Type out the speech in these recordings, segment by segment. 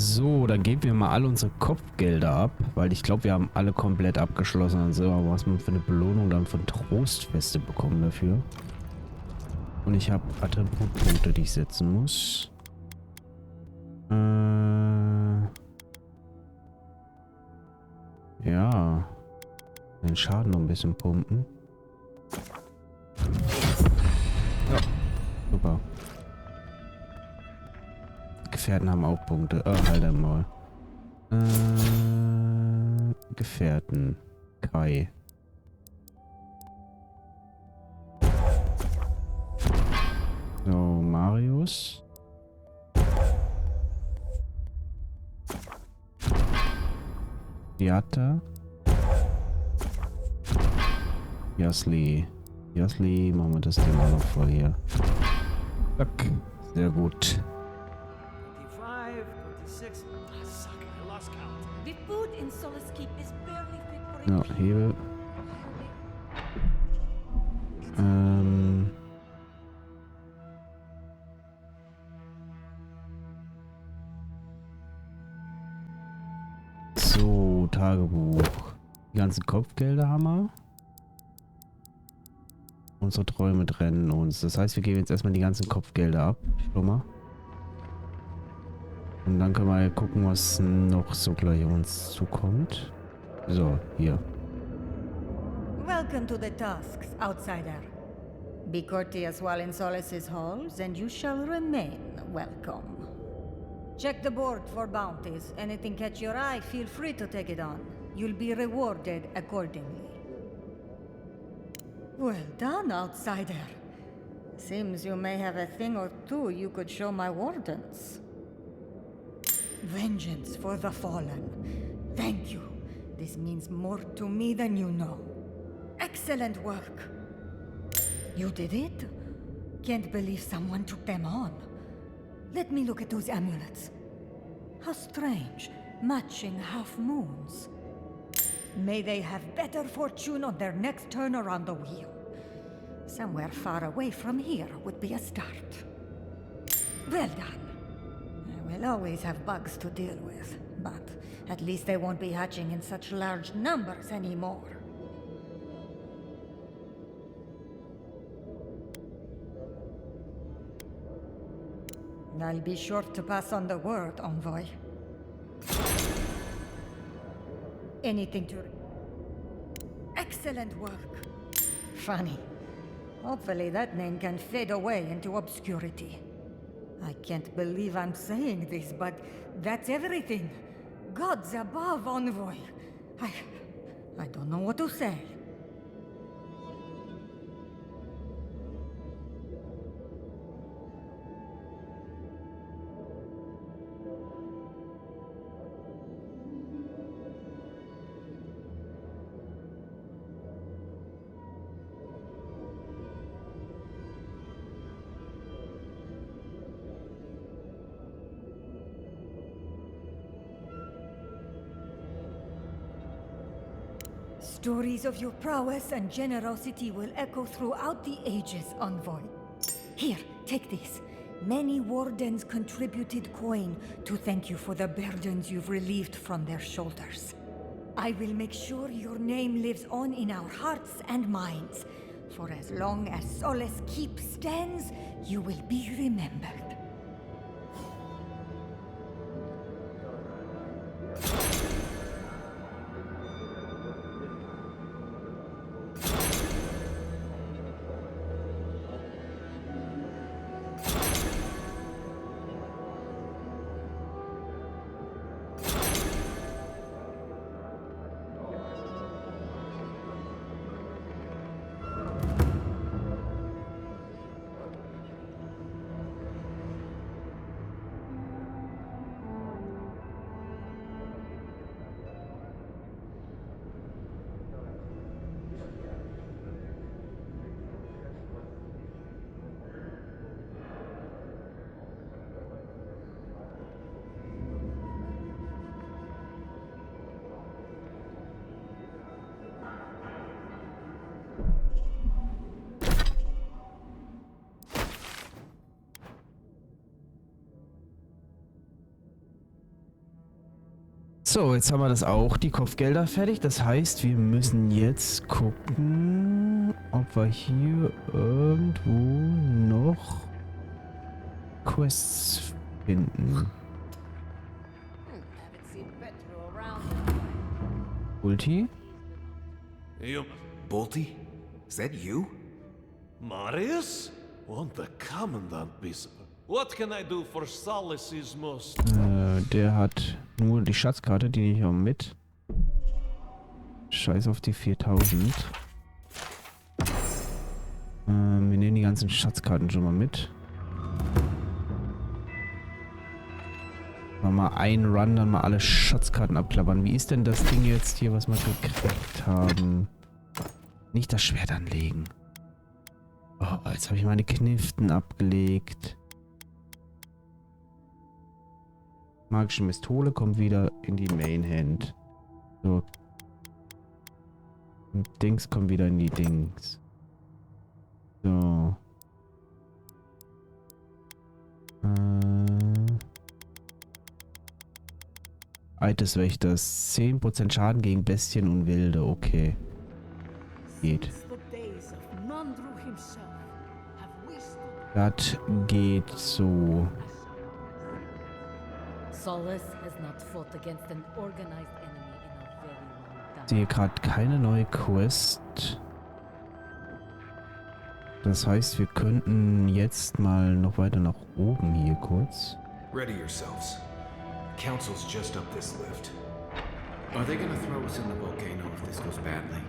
So, dann geben wir mal alle unsere Kopfgelder ab, weil ich glaube, wir haben alle komplett abgeschlossen. Dann sehen wir mal, was man für eine Belohnung dann von Trostfeste bekommen dafür. Und ich habe Attributpunkte, die ich setzen muss. Ja. Den Schaden noch ein bisschen pumpen. Ja, super. Gefährten haben auch Punkte. Halt einmal. Gefährten. Kai. So, Marius. Beata. Jasli. Jasli, machen wir das Ding auch noch voll hier. Zack. Sehr gut. 25, 26. Ah, suck it, I lost count. The food in Solace Keep is barely fit for a Ja, king. Hebel. So, Tagebuch. Die ganzen Kopfgelder haben wir. Unsere Träume trennen uns. Das heißt, wir geben jetzt erstmal die ganzen Kopfgelder ab. Schau mal. Und dann können wir gucken, was noch so gleich auf uns zukommt. So, hier. Welcome to the Tusks, outsider. Be courteous while in Solace's halls, and you shall remain welcome. Check the board for bounties. Anything catch your eye, feel free to take it on. You'll be rewarded accordingly. Well done, outsider. Seems you may have a thing or two you could show my wardens. Vengeance for the fallen. Thank you. This means more to me than you know. Excellent work. You did it? Can't believe someone took them on. Let me look at those amulets. How strange. Matching half moons. May they have better fortune on their next turn around the wheel. Somewhere far away from here would be a start. Well done. We'll always have bugs to deal with, but at least they won't be hatching in such large numbers anymore. I'll be sure to pass on the word, Envoy. Anything to... Excellent work. Funny. Hopefully that name can fade away into obscurity. I can't believe I'm saying this, but that's everything. Gods above, Envoy. I don't know what to say. Stories of your prowess and generosity will echo throughout the ages, Envoy. Here, take this. Many wardens contributed coin to thank you for the burdens you've relieved from their shoulders. I will make sure your name lives on in our hearts and minds. For as long as Solace Keep stands, you will be remembered. So, jetzt haben wir das auch, die Kopfgelder fertig. Das heißt, wir müssen jetzt gucken, ob wir hier irgendwo noch Quests finden. Ulti? You... Bolty? Is that you? Marius? Won't the Commandant be... What can I do for Solace's most... Der hat nur die Schatzkarte, die nehme ich auch mit. Scheiß auf die 4000. Wir nehmen die ganzen Schatzkarten schon mal mit. Mal einen Run, dann mal alle Schatzkarten abklappern. Wie ist denn das Ding jetzt hier, was wir gekriegt haben? Nicht das Schwert anlegen. Oh, jetzt habe ich meine Kniften abgelegt. Magische Pistole kommt wieder in die Main Hand. So. Und Dings kommt wieder in die Dings. So. Eid des Wächters. 10% Schaden gegen Bestien und Wilde. Okay. Geht. Das geht so. Solace has not fought against an organized enemy in a very long time. Ich sehe gerade keine neue Quest. Das heißt, wir könnten jetzt mal noch weiter nach oben hier kurz. Ready yourselves. Council's just up this lift. Are they gonna throw us in the volcano if this goes badly?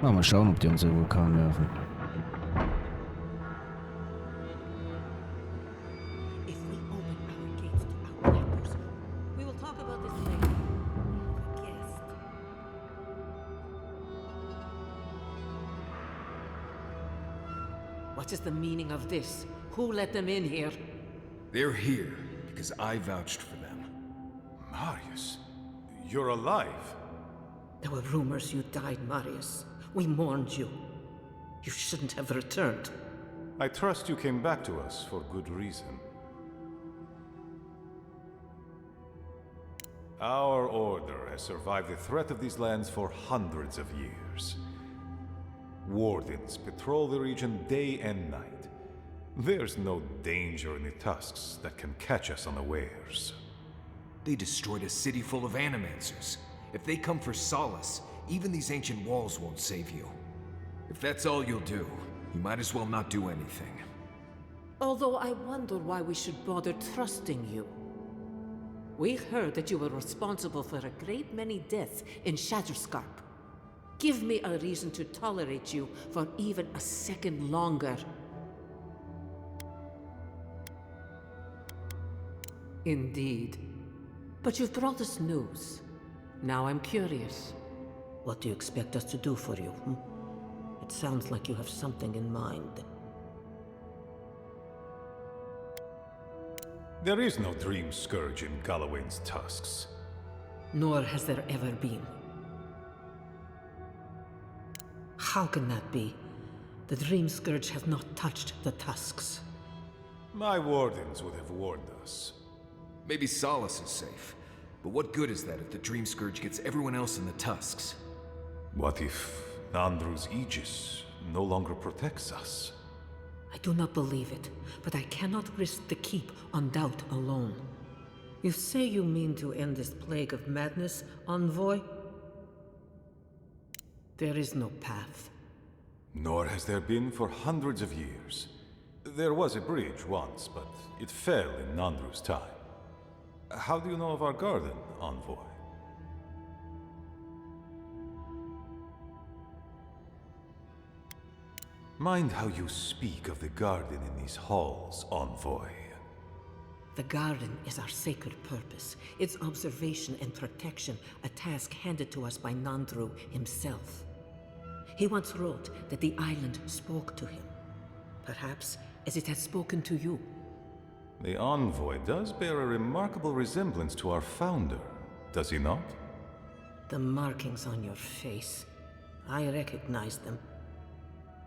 Mal schauen, ob die uns den Vulkan werfen. If we open our gates to outlanders, we will talk about this later. Yes. What is the meaning of this? Who let them in here? They're here because I vouched for them. Marius, you're alive. There were rumors you died, Marius. We mourned you. You shouldn't have returned. I trust you came back to us for good reason. Our order has survived the threat of these lands for hundreds of years. Wardens patrol the region day and night. There's no danger in the tusks that can catch us unawares. They destroyed a city full of animancers. If they come for solace, even these ancient walls won't save you. If that's all you'll do, you might as well not do anything. Although I wonder why we should bother trusting you. We heard that you were responsible for a great many deaths in Shatterscarp. Give me a reason to tolerate you for even a second longer. Indeed. But you've brought us news. Now I'm curious. What do you expect us to do for you? It sounds like you have something in mind. There is no Dream Scourge in Galawain's tusks. Nor has there ever been. How can that be? The Dream Scourge has not touched the tusks. My wardens would have warned us. Maybe Solace is safe. But what good is that if the Dream Scourge gets everyone else in the tusks? What if Nandru's Aegis no longer protects us? I do not believe it, but I cannot risk the keep on doubt alone. You say you mean to end this plague of madness, Envoy? There is no path. Nor has there been for hundreds of years. There was a bridge once, but it fell in Nandru's time. How do you know of our garden, Envoy? Mind how you speak of the garden in these halls, Envoy. The garden is our sacred purpose, its observation and protection, a task handed to us by Nandru himself. He once wrote that the island spoke to him, perhaps as it has spoken to you. The Envoy does bear a remarkable resemblance to our founder, does he not? The markings on your face, I recognize them.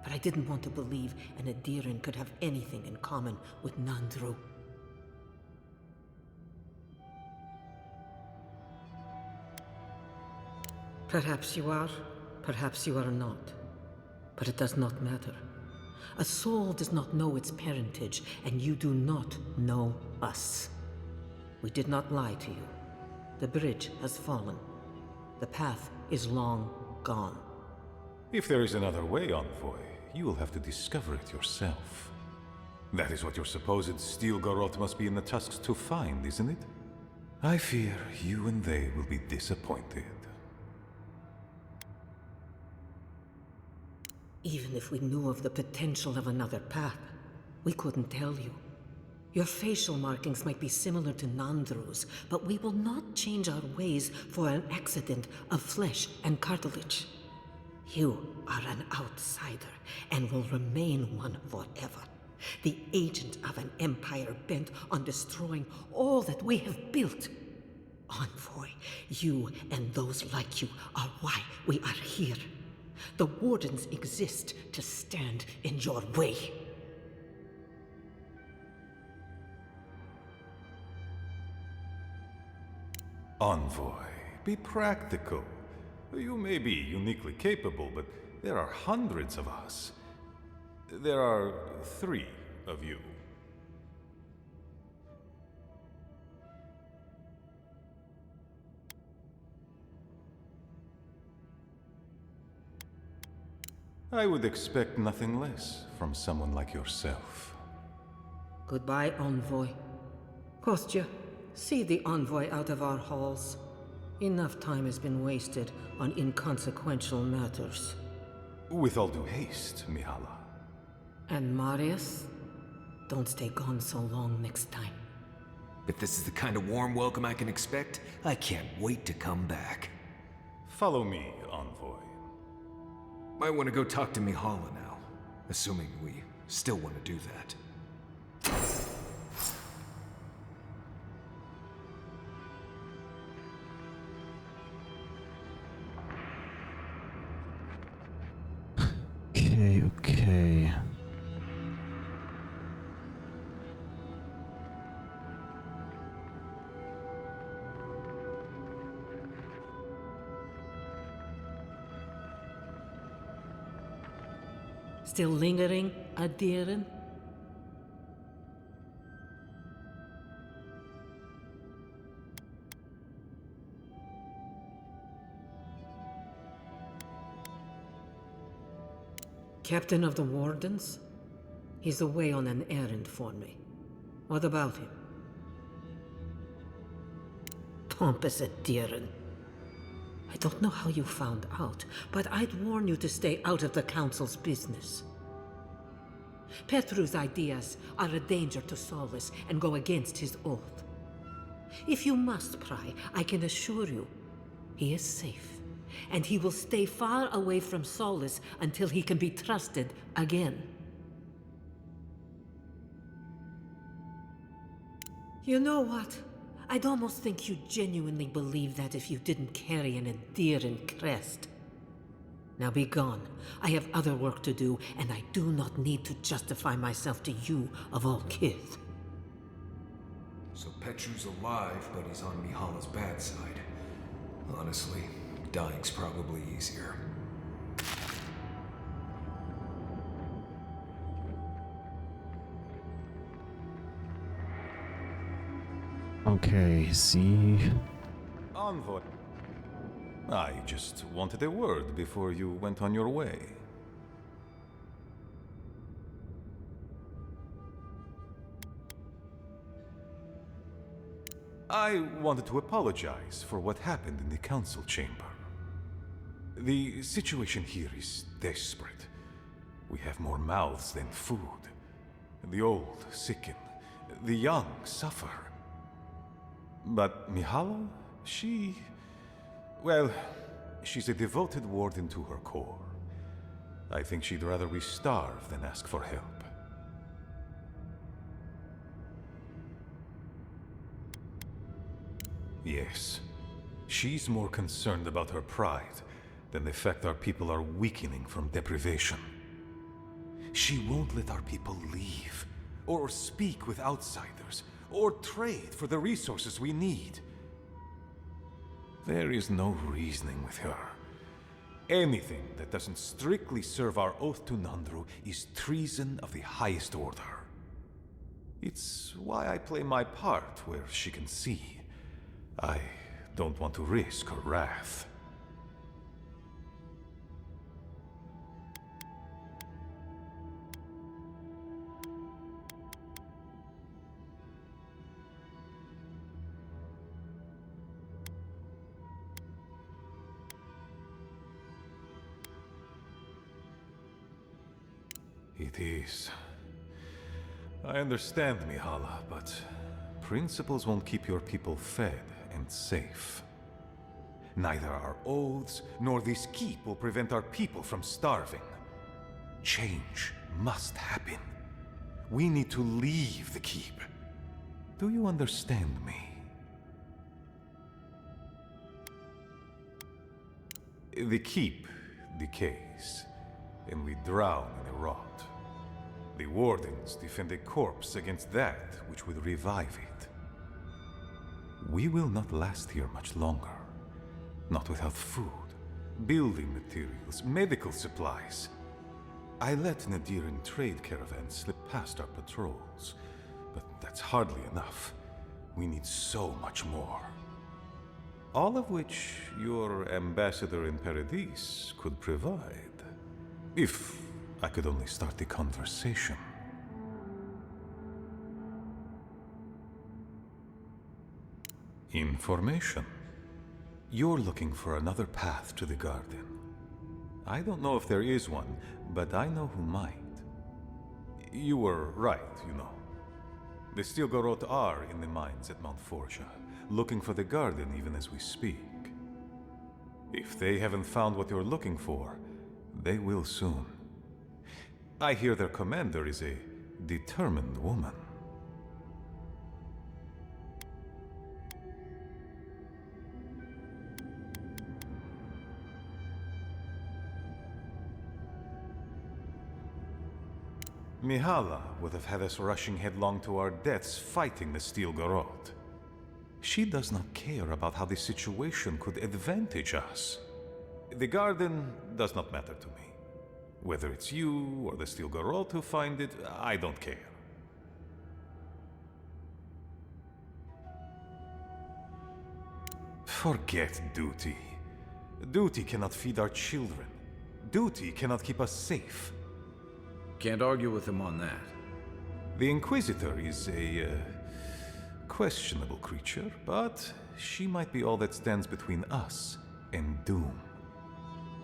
But I didn't want to believe an Adiran could have anything in common with Nandru. Perhaps you are, perhaps you are not. But it does not matter. A soul does not know its parentage, and you do not know us. We did not lie to you. The bridge has fallen. The path is long gone. If there is another way, Envoy, you will have to discover it yourself. That is what your supposed steel garrote must be in the tusks to find, isn't it? I fear you and they will be disappointed. Even if we knew of the potential of another path, we couldn't tell you. Your facial markings might be similar to Nandru's, but we will not change our ways for an accident of flesh and cartilage. You are an outsider, and will remain one forever. The agent of an empire bent on destroying all that we have built. Envoy, you and those like you are why we are here. The Wardens exist to stand in your way. Envoy, be practical. You may be uniquely capable, but there are hundreds of us. There are 3 of you. I would expect nothing less from someone like yourself. Goodbye, Envoy. Kostya, see the Envoy out of our halls. Enough time has been wasted on inconsequential matters. With all due haste, Mihala. And Marius? Don't stay gone so long next time. If this is the kind of warm welcome I can expect, I can't wait to come back. Follow me, Envoy. Might want to go talk to Mihala now, assuming we still want to do that. Okay. Still lingering, Adiren? Captain of the Wardens? He's away on an errand for me. What about him? Pompous Adiren. I don't know how you found out, but I'd warn you to stay out of the Council's business. Petru's ideas are a danger to Solus and go against his oath. If you must pry, I can assure you, he is safe, and he will stay far away from Solus until he can be trusted again. You know what? I'd almost think you genuinely believe that if you didn't carry an Adiren crest. Now be gone. I have other work to do, and I do not need to justify myself to you of all kith. So Petru's alive, but he's on Mihala's bad side. Honestly, dying's probably easier. Okay, see. Envoy. I just wanted a word before you went on your way. I wanted to apologize for what happened in the council chamber. The situation here is desperate. We have more mouths than food. The old sicken, the young suffer. But Mihala, well, she's a devoted warden to her core. I think she'd rather we starve than ask for help. Yes, she's more concerned about her pride than the fact our people are weakening from deprivation. She won't let our people leave, or speak with outsiders, or trade for the resources we need. There is no reasoning with her, Anything that doesn't strictly serve our oath to Nandru is treason of the highest order. It's why I play my part where she can see. I don't want to risk her wrath. It is. I understand, Mihala, but principles won't keep your people fed and safe. Neither our oaths nor this keep will prevent our people from starving. Change must happen. We need to leave the keep. Do you understand me? The keep decays, and we drown in a rot. The wardens defend a corpse against that which would revive it. We will not last here much longer. Not without food, building materials, medical supplies. I let Nadiran trade caravans slip past our patrols, but that's hardly enough. We need so much more. All of which your ambassador in Paradis could provide. If I could only start the conversation. Information. You're looking for another path to the garden. I don't know if there is one, but I know who might. You were right, you know. The Stilgarrote are in the mines at Mount Forja, looking for the garden even as we speak. If they haven't found what you're looking for, they will soon. I hear their commander is a determined woman. Mihala would have had us rushing headlong to our deaths fighting the Stilgarrote. She does not care about how the situation could advantage us. The garden does not matter to me. Whether it's you or the Stilgarrote who find it, I don't care. Forget duty. Duty cannot feed our children. Duty cannot keep us safe. Can't argue with him on that. The Inquisitor is a questionable creature, but she might be all that stands between us and doom.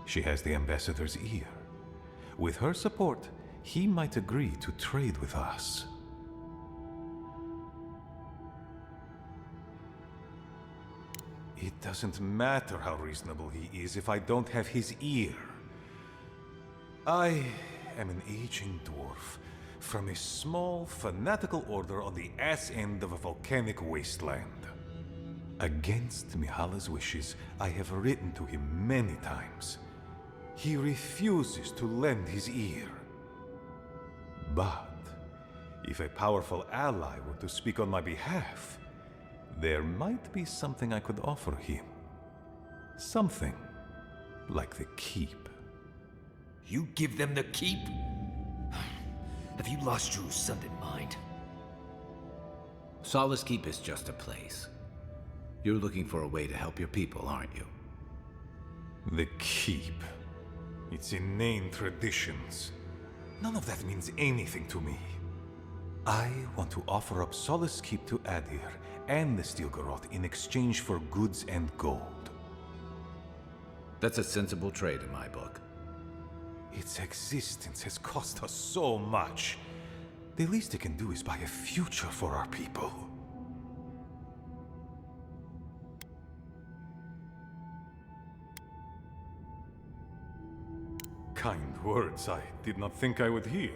She has the Ambassador's ear. With her support, he might agree to trade with us. It doesn't matter how reasonable he is if I don't have his ear. I am an aging dwarf from a small, fanatical order on the ass end of a volcanic wasteland. Against Mihala's wishes, I have written to him many times. He refuses to lend his ear. But if a powerful ally were to speak on my behalf, there might be something I could offer him. Something like the keep. You give them the keep? Have you lost your Sunday mind? Solace Keep is just a place. You're looking for a way to help your people, aren't you? The keep. Its inane traditions. None of that means anything to me. I want to offer up Solace Keep to Adir and the Stilgarrote in exchange for goods and gold. That's a sensible trade in my book. Its existence has cost us so much. The least it can do is buy a future for our people. Kind words I did not think I would hear.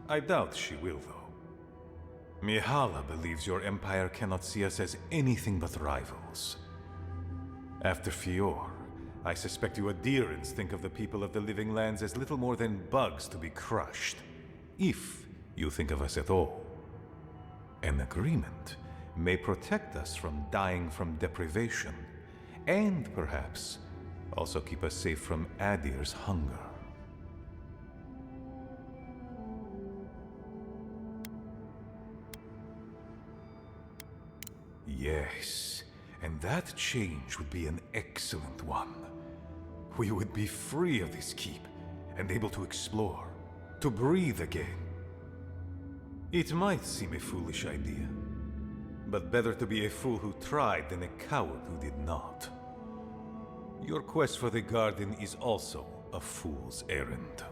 I doubt she will, though. Mihala believes your empire cannot see us as anything but rivals. After Fior, I suspect you Adirans think of the people of the Living Lands as little more than bugs to be crushed. If you think of us at all. An agreement may protect us from dying from deprivation, and perhaps Also keep us safe from Adir's hunger. Yes, and that change would be an excellent one. We would be free of this keep, and able to explore, to breathe again. It might seem a foolish idea, but better to be a fool who tried than a coward who did not. Your quest for the garden is also a fool's errand.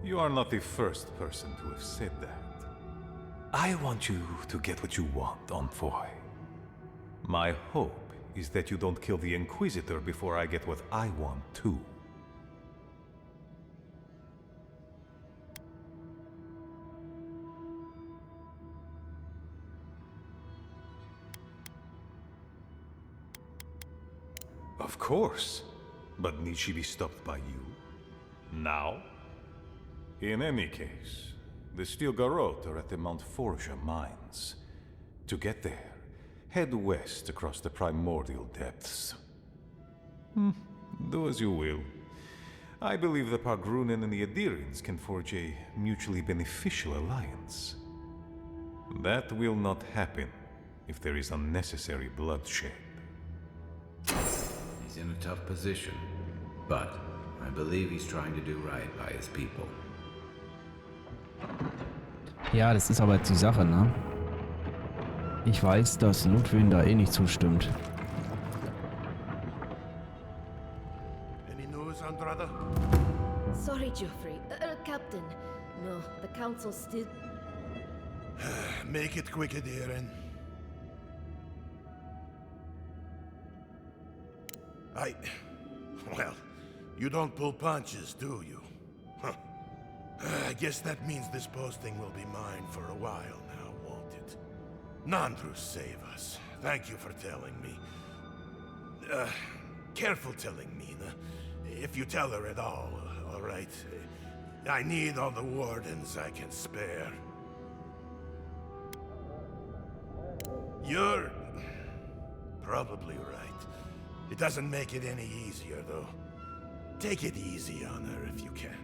You are not the first person to have said that. I want you to get what you want, Envoy. My hope is that you don't kill the Inquisitor before I get what I want too. Of course, but need she be stopped by you? Now? In any case, the Stilgarrote are at the Mount Forja mines. To get there, head west across the primordial depths. Do as you will. I believe the Pargrunen and the Adirians can forge a mutually beneficial alliance. That will not happen if there is unnecessary bloodshed. He's in a tough position, but I believe he's trying to do right by his people. Ja, das ist aber jetzt die Sache, ne? Ich weiß, dass Ludwig da eh nicht zustimmt. Any news, Andrada? Sorry, Geoffrey. Captain. No, the council still... Make it quick, Adiren. Well, you don't pull punches, do you? Huh. I guess that means this posting will be mine for a while now, won't it? Nandru, save us. Thank you for telling me. Careful telling Mina. If you tell her at all right? I need all the wardens I can spare. You're probably right. It doesn't make it any easier, though. Take it easy on her if you can.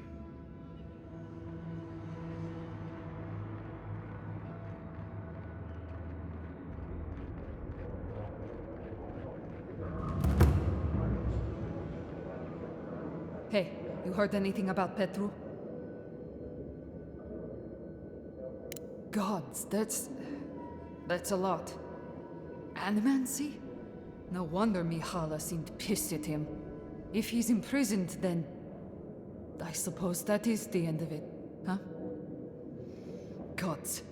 Hey, you heard anything about Petru? Gods, that's a lot. Animancy? No wonder Mihala seemed pissed at him. If he's imprisoned, then... I suppose that is the end of it, huh? Gods.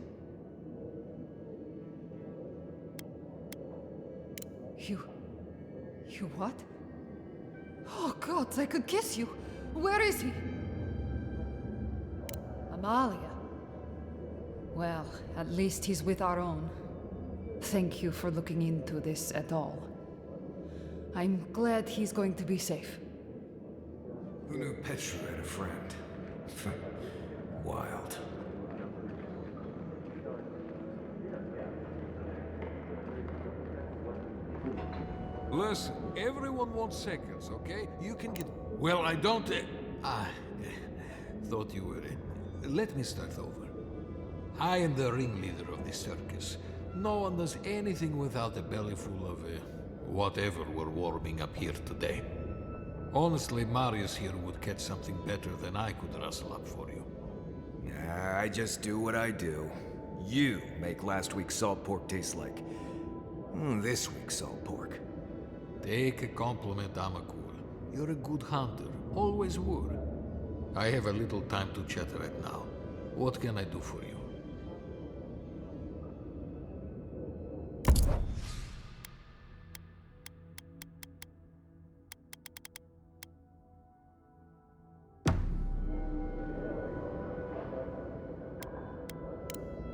You what? Oh gods, I could kiss you! Where is he? Amalia. Well, at least he's with our own. Thank you for looking into this at all. I'm glad he's going to be safe. Who knew Petru had a friend? Wild. Listen, everyone wants seconds, okay? You can get... Well, I don't... thought you were in. Let me start over. I am the ringleader of this circus. No one does anything without a belly full of whatever we're warming up here today. Honestly, Marius here would catch something better than I could rustle up for you. I just do what I do. You make last week's salt pork taste like this week's salt pork. Take a compliment, Amakul. You're a good hunter. Always were. I have a little time to chat right now. What can I do for you?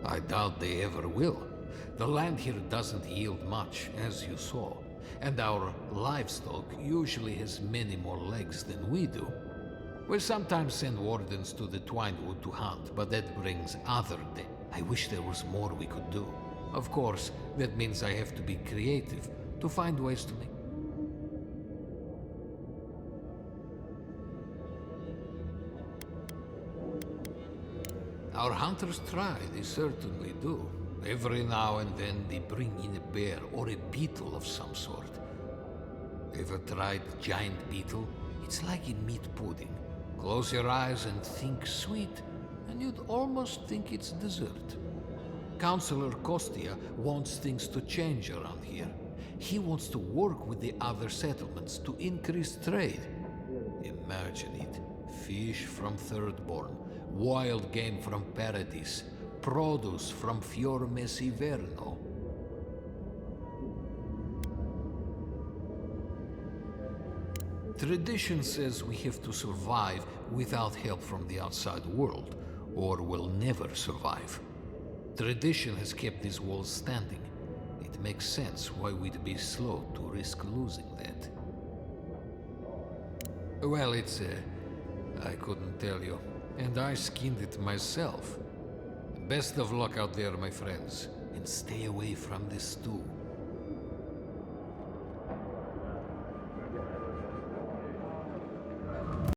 I doubt they ever will. The land here doesn't yield much, as you saw, and our livestock usually has many more legs than we do. We sometimes send wardens to the Twinewood to hunt, but that brings other I wish there was more we could do. Of course, that means I have to be creative to find ways to make... Our hunters try, they certainly do. Every now and then they bring in a bear or a beetle of some sort. Ever tried giant beetle? It's like in meat pudding. Close your eyes and think sweet, and you'd almost think it's dessert. Councillor Kostia wants things to change around here. He wants to work with the other settlements to increase trade. Imagine it. Fish from Thirdborn, wild game from Paradis, produce from Fior Mesiverno. Tradition says we have to survive without help from the outside world, or we'll never survive. Tradition has kept these walls standing. It makes sense why we'd be slow to risk losing that. Well, I couldn't tell you, and I skinned it myself. Best of luck out there, my friends, and stay away from the stew.